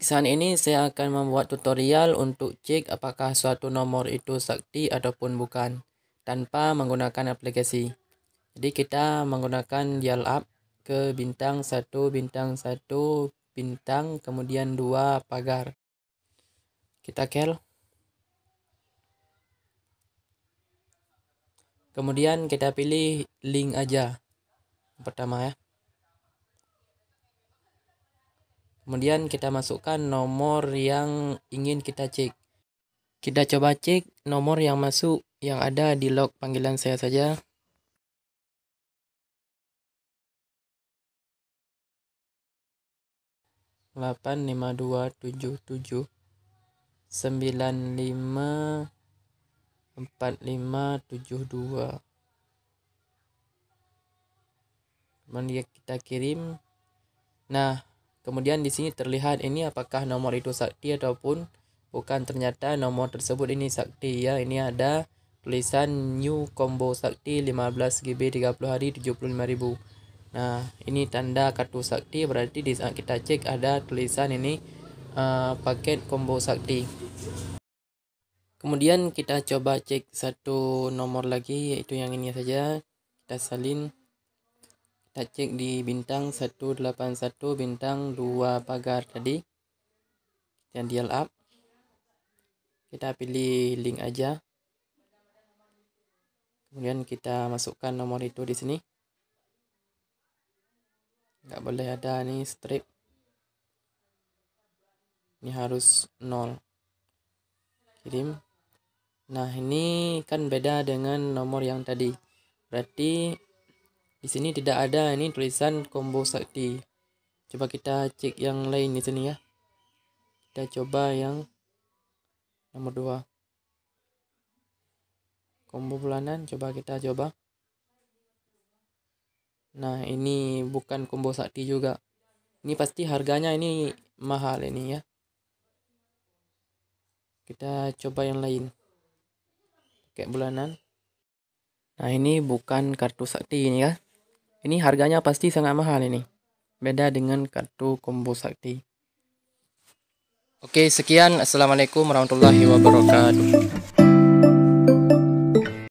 Baik, saat ini saya akan membuat tutorial untuk cek apakah suatu nomor itu sakti ataupun bukan tanpa menggunakan aplikasi. Jadi kita menggunakan dial up ke bintang 1, bintang, kemudian 2 pagar. Kita kel. Kemudian kita pilih link aja. Pertama ya. Kemudian kita masukkan nomor yang ingin kita cek. Kita coba cek nomor yang masuk yang ada di log panggilan saya saja. Delapan 5277 954572. Kemudian kita kirim. Nah, kemudian di sini terlihat ini apakah nomor itu sakti ataupun bukan. Ternyata nomor tersebut ini sakti ya. Ini ada tulisan new combo sakti 15 GB 30 hari 75.000. Nah, ini tanda kartu sakti, berarti di saat kita cek ada tulisan ini paket combo sakti. Kemudian kita coba cek satu nomor lagi, yaitu yang ini saja. Kita salin. Kita cek di bintang 181 bintang 2 pagar tadi. Yang dial up. Kita pilih link aja. Kemudian kita masukkan nomor itu di sini. Nggak boleh ada nih strip. Ini harus 0. Kirim. Nah, ini kan beda dengan nomor yang tadi. Berarti di sini tidak ada ini tulisan combo sakti. Coba kita cek yang lain di sini ya. Kita coba yang nomor 2. Combo bulanan, coba kita coba. Nah, ini bukan combo sakti juga. Ini pasti harganya ini mahal ini ya. Kita coba yang lain. Kayak bulanan. Nah, ini bukan kartu sakti ini ya. Ini harganya pasti sangat mahal ini. Beda dengan kartu combo sakti. Oke, sekian. Assalamualaikum warahmatullahi wabarakatuh.